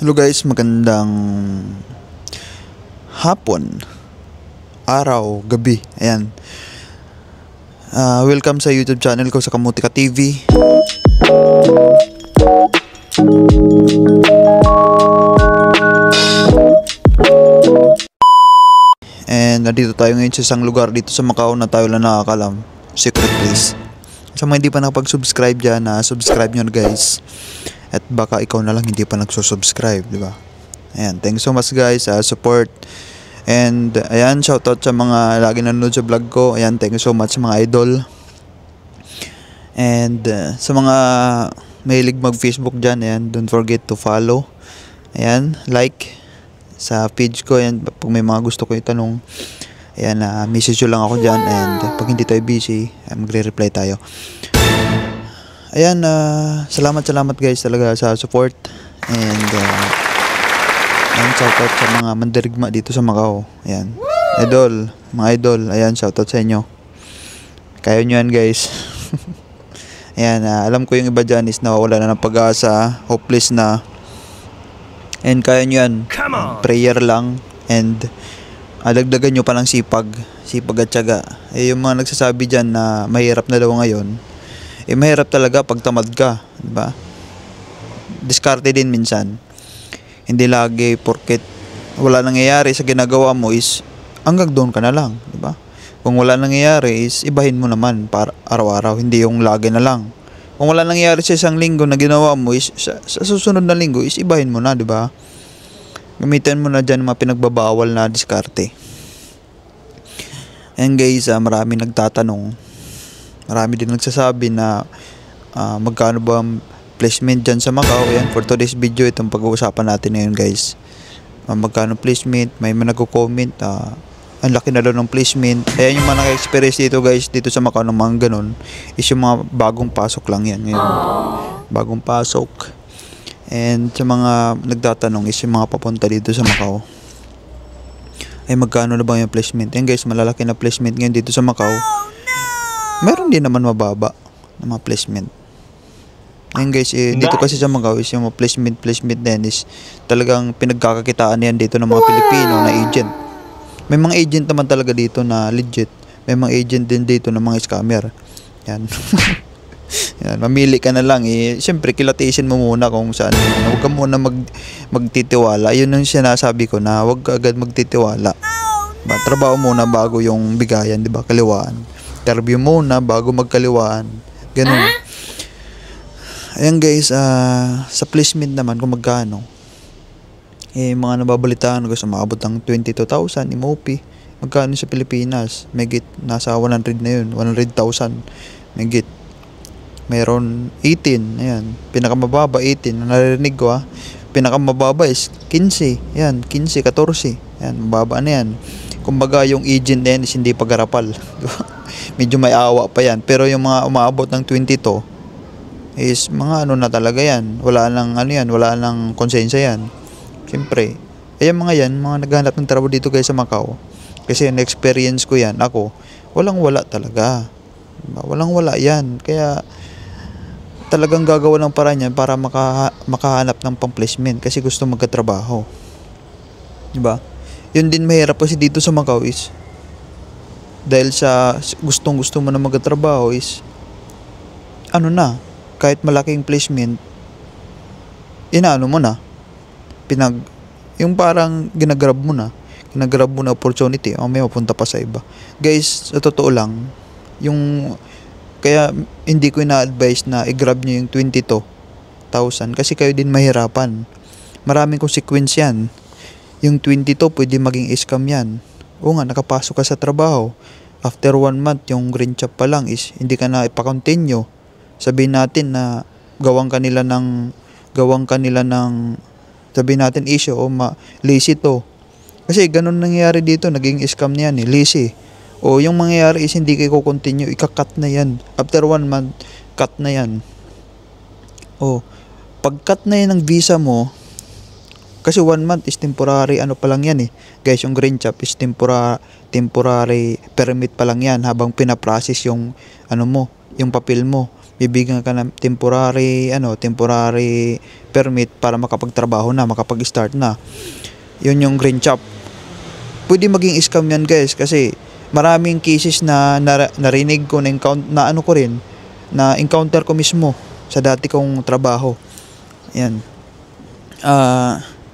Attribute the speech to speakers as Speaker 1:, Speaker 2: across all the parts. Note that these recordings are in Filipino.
Speaker 1: Hello guys, magandang hapon, araw, gabi. Ayan. Welcome sa YouTube channel ko sa Kamutika TV. And nandito tayo ngayon sa isang lugar dito sa Macau na tayo lang nakakalam. Secret place. Sa mga hindi pa nakapag-subscribe dyan, subscribe nyo na guys. At baka ikaw na lang hindi pa nagsusubscribe, di ba? Ayan, thanks so much guys sa support. And ayan, shoutout sa mga lagi nanonood sa vlog ko. Ayan, thank you so much mga idol. And sa mga mahilig mag-Facebook dyan, ayan, don't forget to follow. Ayan, like sa page ko. Ayan, pag may mga gusto ko itanong, ayan, message nyo lang ako dyan. And pag hindi tayo busy, magre-reply tayo. Ayan, salamat guys talaga sa support. And ayan, shoutout sa mga mandirigma dito sa Macau. Ayan, idol, mga idol, ayan, shoutout sa inyo. Kaya nyo yan guys. Ayan, alam ko yung iba dyan is nawawala na ng pag-asa, hopeless na. And kaya nyo yan, prayer lang. And dagdagan nyo pa ng sipag at tiyaga. Yung mga nagsasabi dyan na mahirap na daw ngayon, mahirap talaga pag tamad ka, di ba? Diskarte din minsan. Hindi lagi porket wala nangyayari sa ginagawa mo is hanggang doon ka na lang, di ba? Kung wala nangyayari is ibahin mo naman para araw-araw, hindi yung lagi na lang. Kung wala nangyayari sa isang linggo na ginawa mo is sa susunod na linggo is ibahin mo na, di ba? Gamitin mo na dyan mga pinagbabawal na diskarte. And guys, marami nagtatanong. Marami din nagsasabi na magkano ba ang placement dyan sa Macau. Ayan, for today's video, itong pag-uusapan natin ngayon guys. Magkano placement, may nagko-comment, ang laki na daw ng placement. Ayan, yung mga naka-experience dito guys, dito sa Macau ng mga ganun, is yung mga bagong pasok lang yan ngayon. Bagong pasok. And sa mga nagtatanong is yung mga papunta dito sa Macau. Ay, magkano na ba yung placement? Ayan guys, malalaki na placement ngayon dito sa Macau. Meron din naman mababa na mga placement. Ayun guys, dito kasi sa Macau is yung placement din is talagang pinagkakakitaan yan dito ng mga Pilipino na agent. May mga agent naman talaga dito na legit. May mga agent din dito ng mga scammer. Yan. Yan, mamili ka na lang. Siyempre, kilatisin mo muna kung saan. Huwag ka muna magtitiwala. Yun yung sinasabi ko na huwag ka agad magtitiwala. Ba, trabaho muna bago yung bigayan, di ba? Kaliwaan. Interview muna bago magkaliwaan. Ganun. Ayan guys, sa placement naman kung magkano. Mga nababalitaan gusto maabot ng 22,000 MOP. Magkano sa Pilipinas? Megit nasa 100 na yun, 100,000. Megit. Meron 18, ayan. Pinakamababa 18, narinig ko Pinakamababa is 15. Ayan, 15, 14. Ayan, mababa na yan. Kumbaga yung agent na yan is hindi pag-arapal. Medyo may awa pa yan. Pero yung mga umaabot ng 22 is mga ano na talaga yan. Wala nang ano yan, wala nang konsensya yan. Siyempre, ayan mga yan, mga naghahanap ng trabaho dito guys sa Macau. Kasi na-experience ko yan, ako, walang-wala talaga. Walang-wala yan. Kaya talagang gagawa ng paraan yan para makahanap ng pang-placement kasi gusto magkatrabaho. Diba? Yun din mahirap kasi dito sa Macau is dahil sa gustong-gusto mo na magtrabaho is ano na, kahit malaking placement inaano mo na, yung parang ginagrab mo na opportunity, may mapunta pa sa iba. Guys, sa totoo lang, kaya hindi ko ina-advise na i-grab nyo yung 22,000 kasi kayo din mahirapan. Maraming consequence yan. Yung 22 pwede maging scam yan. O nga, nakapasok ka sa trabaho. After 1 month, yung green chop pa lang is hindi ka na ipa-continue. Sabihin natin na gawang kanila ng sabihin natin issue o lazy to. Kasi ganun nangyayari dito, naging scam niyan lazy. O yung mangyayari is hindi kayo continue, ika-cut na yan. After 1 month, cut na yan. O, pag-cut na yan ng visa mo, kasi 1 month is temporary ano pa lang yan Guys, yung green chop is temporary permit pa lang yan habang pinaprocess yung ano mo, yung papel mo. bibigyan ka ng temporary permit para makapagtrabaho na, makapag-start na. Yun yung green chop. Pwede maging scam yan guys, kasi maraming cases na narinig ko, na encounter ko mismo sa dati kong trabaho. Yan.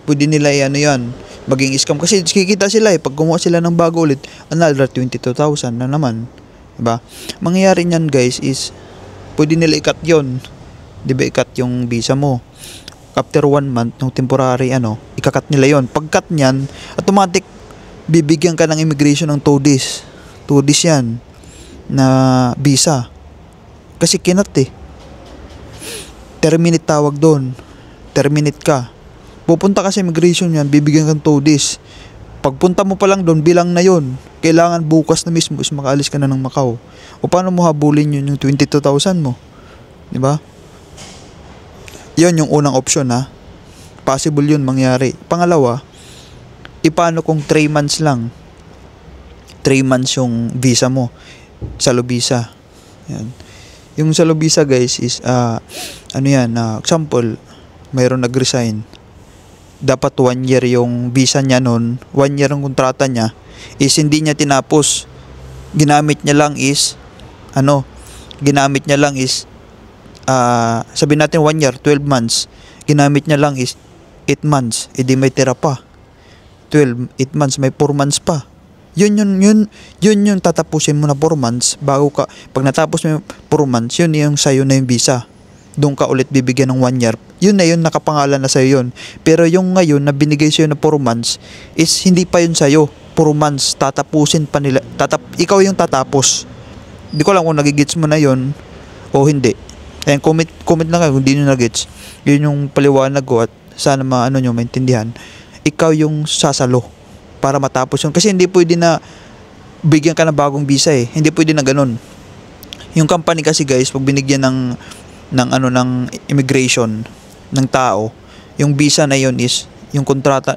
Speaker 1: Pwede nila yan maging scam kasi kikita sila pag gumawa sila ng bago ulit, another 22,000 na naman, diba? Mangyayari niyan guys is pwede nila i-cut yun, diba? I-cut yung visa mo after 1 month ng temporary ika-cut nila yon. Pag-cut niyan, automatic bibigyan ka ng immigration ng 2 days yan na visa, kasi kinat terminate tawag doon, terminate ka. Pupunta ka sa immigration yan, bibigyan kang 2 days. Pagpunta mo pa lang doon, bilang na yon. Kailangan bukas na mismo is makaalis ka na ng Macau. O paano mo habulin yun, yung 22,000 mo? Diba? Yun yung unang option Possible yun mangyari. Pangalawa, paano kung 3 months lang? 3 months yung visa mo. Salo visa. Yan. Yung salo visa guys is, example, mayroon nag-resign. Dapat 1 year yung visa niya nun, 1 year ang kontrata niya, is hindi niya tinapos. Ginamit niya lang is sabihin natin 1 year, 12 months. Ginamit niya lang is 8 months. Edi may tira pa. 8 months, may 4 months pa. Yun yung tatapusin mo na 4 months bago ka, pag natapos mo yung 4 months, yun yung sayo na yung visa. Doon ka ulit bibigyan ng 1 year. Yun na yun, nakapangalan na sa'yo yun. Pero yung ngayon na binigay sa'yo na 4 months is hindi pa yun sa'yo. 4 months, tatapusin pa nila. Ikaw yung tatapos. Hindi ko lang kung nagigits mo na yun o hindi. Ayan, comment na kayo kung hindi nyo nagigits. Yun yung paliwanag ko at sana nyo maintindihan. Ikaw yung sasalo para matapos yun. Kasi hindi pwede na bigyan ka ng bagong visa Hindi pwede na ganun. Yung company kasi guys, pag binigyan ng immigration ng tao, yung visa na yun is yung kontrata,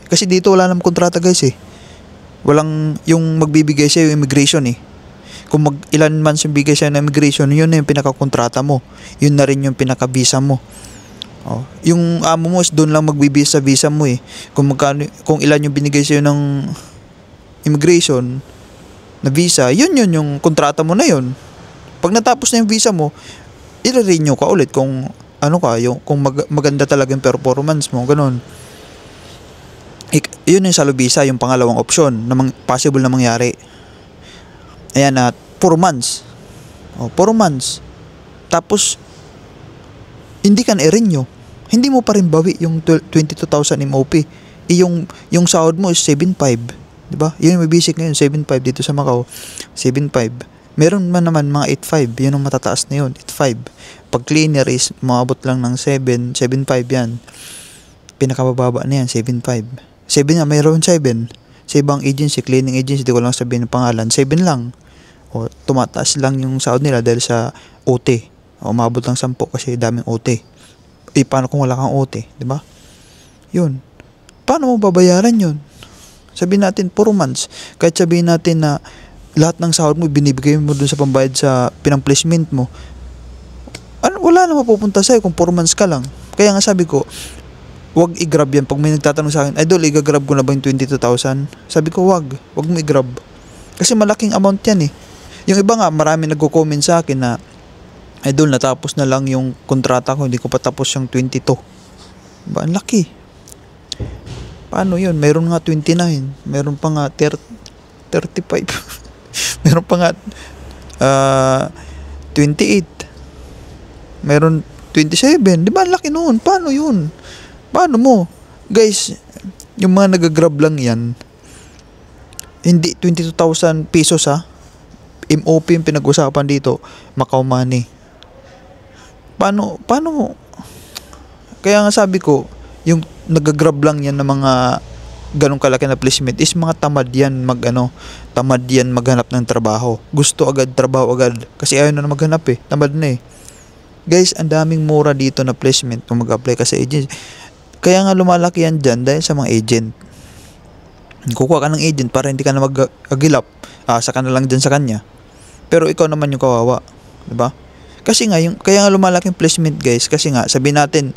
Speaker 1: kasi dito wala namang kontrata guys walang yung magbibigay sa'yo yung immigration kung ilan months yung bigay sa'yo ng immigration, yun na yung pinakakontrata mo, yun na rin yung pinaka-visa mo. Yung amo mo is doon lang magbibigay sa visa mo kung ilan yung binigay sa'yo ng immigration na visa, yun yung kontrata mo na yun. Pag natapos na yung visa mo, i-renew ka ulit kung kung maganda talaga yung performance mo, ganun. Yun yung salo visa, yung pangalawang option na possible na mangyari. Ayan, 4 months. 4 months. Tapos hindi ka na-renew. Hindi mo pa rin bawi yung 22,000 MOP. Yung sahod mo is 7,500. Diba? Yun yung basic ngayon, 7,500 dito sa Macau. 7,500. Meron man naman mga 8,500, yun ang matataas na yun, 8,500. Pag cleaner is maabot lang ng 7,500 yan. Pinakabababa na yan, 7,500. 7 na, mayroon 7. Sa ibang agency, cleaning agency, di ko lang sabihin ng pangalan, 7 lang. O tumataas lang yung sahod nila dahil sa OT. O maabot lang 10 kasi daming OT. Paano kung wala kang OT, di ba? Yun. Paano mo babayaran yun? Sabihin natin 4 months. Kahit sabihin natin na lahat ng sahod mo binibigay mo dun sa pambayad sa pinang-placement mo, wala na mapupunta sa'yo kung 4 months ka lang. Kaya nga sabi ko, wag i-grab yan. Pag may nagtatanong sa akin, idol, i-grab ko na ba yung 22,000? Sabi ko, wag mo i-grab. Kasi malaking amount yan Yung iba nga, marami nagko-comment sa akin na, idol, natapos na lang yung kontrata ko, hindi ko pa tapos yung 22. Ba, ang laki. Paano yun? Meron nga 29. Meron pa nga 35. Meron pa nga 28. Meron 27. Di ba? Laki noon. Paano yun? Paano mo? Guys, yung mga nag-grab lang yan, hindi 22,000 pesos MOP yung pinag-usapan dito. Macau money. Paano mo? Kaya nga sabi ko, yung nag-grab lang yan ng mga ganong kalaki na placement is mga tamad yan maghanap ng trabaho. Gusto agad, trabaho agad. Kasi ayaw na maghanap tamad na Guys, ang daming mura dito na placement kung mag-apply ka sa agent. Kaya nga lumalaki yan dyan dahil sa mga agent. Kukuha ka ng agent para hindi ka na mag-agilap. Asa ka na lang dyan sa kanya. Pero ikaw naman yung kawawa. Diba? Kasi nga, kaya nga lumalaki yung placement guys, kasi nga, sabihin natin,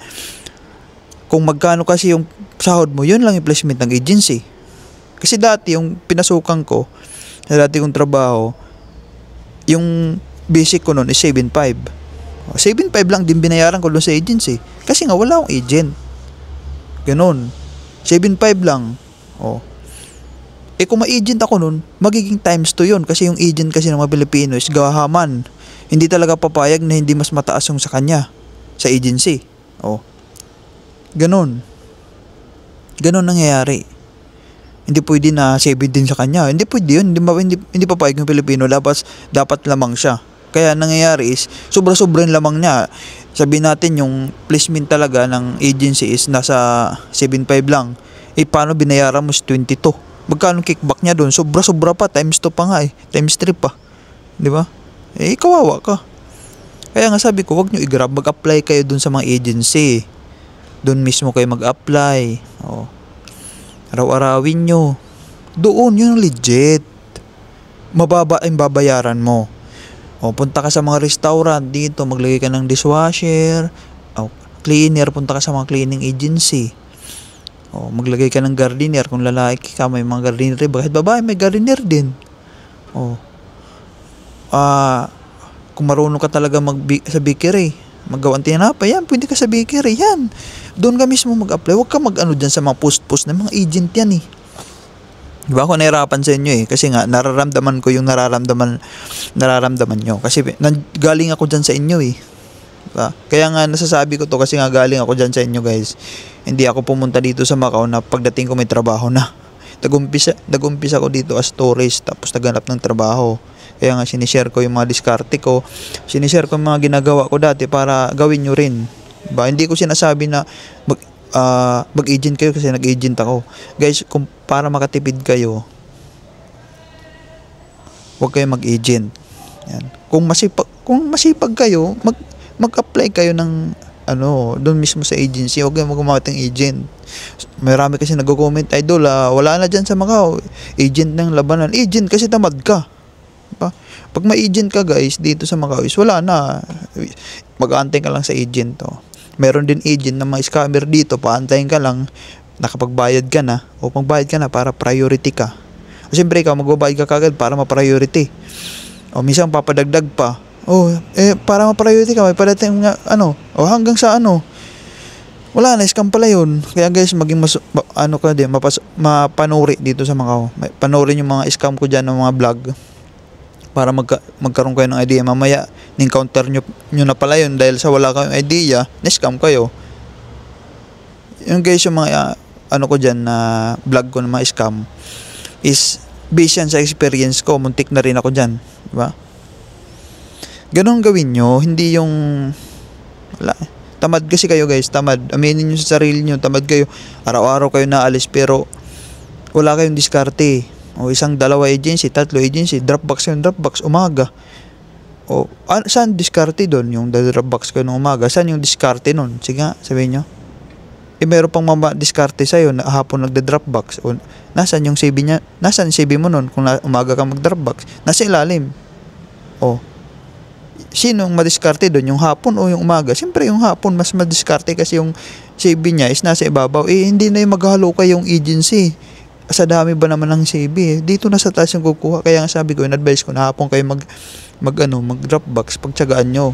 Speaker 1: kung magkano kasi yung sahod mo, yun lang yung placement ng agency. Kasi dati, yung pinasukan ko, sa dati kong trabaho, yung basic ko nun is 7.5. 7.5 lang din binayaran ko doon sa agency. Kasi nga, wala akong agent. Ganon. 7.5 lang. Oh. Kung ma-agent ako nun, magiging times 2 yun. Kasi yung agent kasi ng mga Pilipino is gahaman. Hindi talaga papayag na hindi mas mataas yung sa kanya. Sa agency. Oh. Ganon. Ganon nangyayari. Hindi pwede na 7 din sa kanya. Hindi pwede yun. Hindi papayag yung Pilipino. Dapat lamang siya. Kaya nangyayari is, sobra-sobrang lamang niya. Sabihin natin yung placement talaga ng agency is nasa 7.5 lang. Paano binayaran mo is 22? Magkano kickback niya doon? Sobra-sobra pa. Times 2 pa nga eh. Times 3 pa. Di ba? Kawawa ka. Kaya nga sabi ko, wag nyo i-grab. Mag-apply kayo doon sa mga agency. Doon mismo kayo mag-apply. Oh. Araw-arawin nyo. Doon, yun legit. Mababa ang babayaran mo. O, punta ka sa mga restaurant dito, maglagay ka ng dishwasher, o, cleaner, punta ka sa mga cleaning agency. O, maglagay ka ng gardener, kung lalaki ka, may mga gardener, bakit babae, may gardener din. O, kung marunong ka talaga sa bakery, maggawa ng tinapay, yan, pwede ka sa bakery, yan. Doon ka mismo mag-apply, huwag ka mag-ano dyan sa mga post-post na mga agent yan eh. Diba ako nahirapan sa inyo eh. Kasi nga, nararamdaman ko yung nararamdaman nyo. Kasi galing ako dyan sa inyo eh. Diba? Kaya nga nasasabi ko to kasi nga galing ako dyan sa inyo guys. Hindi ako pumunta dito sa Macau na pagdating ko may trabaho na. Nag-umpisa ko dito as tourist tapos naghanap ng trabaho. Kaya nga sinishare ko yung mga diskarte ko. Sinishare ko yung mga ginagawa ko dati para gawin nyo rin. Diba? Hindi ko sinasabi na mag-agent kayo kasi nag-agent ako. Guys, kung para makatipid kayo, huwag kayo mag-agent. Yan. Kung masipag kayo, mag-apply kayo ng doon mismo sa agency. Huwag kayo mag-gumamit ng agent. Marami kasi nag-comment, idol, wala na dyan sa Macau. Agent ng labanan. Agent kasi tamad ka. Diba? Pag ma-agent ka guys, dito sa Macau is wala na. Mag-aantay ka lang sa agent. Meron din agent na mga scammer dito, paantayin ka lang, nakapagbayad ka na, o magbayad ka na para priority ka. O siyempre ikaw, magbabayad ka kagad para ma-priority. O minsan papadagdag pa. Para ma-priority ka, may padating nga, hanggang sa wala na, scam pala yun. Kaya guys, maging mapanuri dito sa Macau. Panurin yung mga scam ko dyan ng mga vlog. Para magkaroon kayo ng idea. Mamaya, ni-encounter nyo na pala yun dahil sa wala kayong idea, na-scam kayo. Yung guys, yung mga ko dyan na vlog ko ng mga scam is based yan sa experience ko. Muntik na rin ako dyan. Diba? Ganon gawin nyo. Hindi yung tamad kasi kayo guys. Tamad. Aminin nyo sa sarili nyo. Tamad kayo. Araw-araw kayo naalis pero wala kayong diskarte. O dalawa agency, 3 agency, Dropbox yung Dropbox, umaga. O, saan diskarte doon? Yung Dropbox ko nung umaga, saan yung diskarte nun? Sige nga, sabihin nyo. Meron pang diskarte sa'yo na hapon nagda-Dropbox. O, nasaan yung CV niya? Nasaan yung CV mo nun? Kung umaga ka mag-Dropbox, nasa ilalim. O, sino yung madiskarte doon? Yung hapon o yung umaga? Siyempre yung hapon, mas madiskarte kasi yung CV niya is nasa ibabaw. Hindi na yung maghalo kayong agency. Sa dami ba naman ng CV? Dito na sa taas yung kukuha. Kaya nga sabi ko, in-advise ko na hapon kayo mag-Dropbox, pagtsagaan nyo.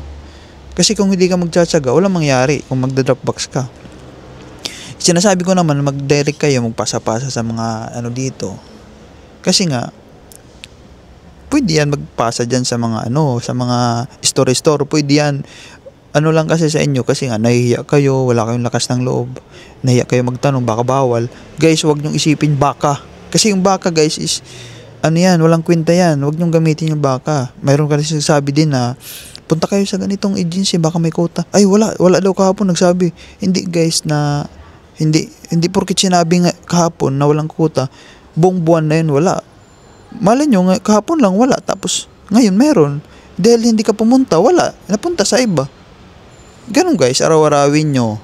Speaker 1: Kasi kung hindi ka magtsatsaga, walang mangyari kung magda-Dropbox ka. Sinasabi ko naman, mag-direct kayo, magpasa-pasa sa mga dito. Kasi nga, pwede yan magpasa dyan sa mga sa mga store. Pwede yan. Lang kasi sa inyo, kasi nga, nahihiya kayo, wala kayong lakas ng loob. Nahiya kayo magtanong, baka bawal. Guys, huwag nyong isipin baka. Kasi yung baka, guys, is, walang kwenta yan. Huwag nyong gamitin yung baka. Mayroon kasi sabi din na, punta kayo sa ganitong agency, baka may quota. Ay, wala daw kahapon nagsabi. Hindi, guys, na, hindi porkit sinabi nga kahapon na walang quota, buong buwan na yun, wala. Malay nyo, kahapon lang, wala. Tapos, ngayon, meron. Dahil hindi ka pumunta, wala. Napunta sa iba. Ganun guys, araw-arawin nyo.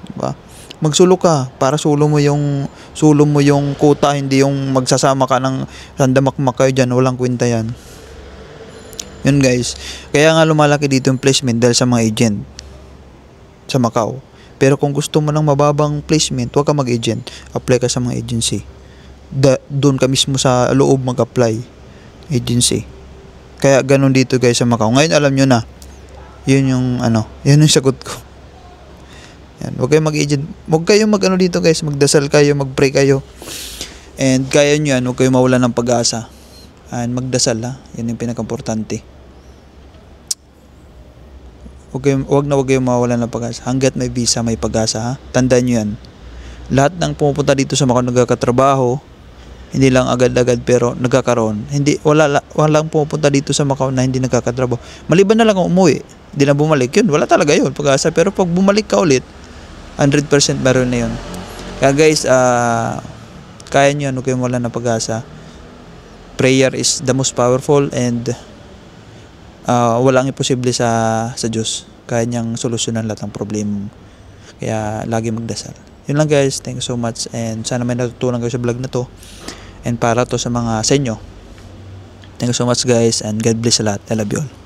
Speaker 1: Diba? Magsulo ka para sulo mo yung quota, hindi yung magsasama ka ng randamakmak kayo dyan, walang kwenta yan. Yun guys. Kaya nga lumalaki dito yung placement dahil sa mga agent sa Macau. Pero kung gusto mo ng mababang placement, huwag ka mag-agent. Apply ka sa mga agency. Doon ka mismo sa loob mag-apply. Agency. Kaya ganun dito guys sa Macau. Ngayon alam nyo na. Yun yung yun yung sagot ko. Yan, huwag kayong mag-agent. Huwag kayong mag-ano dito guys, magdasal kayo, mag-pray kayo. And kaya nyo yan, huwag kayong mawalan ng pag-asa. And magdasal ha, yan yung pinaka-importante. Huwag kayong mawalan ng pag-asa. Hanggat may visa, may pag-asa ha. Tandaan nyo yan. Lahat ng pumupunta dito sa Macau nagkakatrabaho, hindi lang agad-agad pero nagkakaroon. Walang pumupunta dito sa Macau na hindi nagkakatrabaho. Maliban na lang kung umuwi, hindi na bumalik, yun, wala talaga yun, pag-asa. Pero pag bumalik ka ulit, 100% meron na yun. Kaya guys, kaya nyo yan, huwag kayong wala ng pag-asa. Prayer is the most powerful and walang imposible sa Diyos. Kaya niyang solusyonan lahat ng problema. Kaya lagi magdasal. Yun lang guys, thank you so much and sana may natutunan kayo sa vlog na to. And para to sa inyo. Thank you so much guys and God bless sa lahat. I love you all.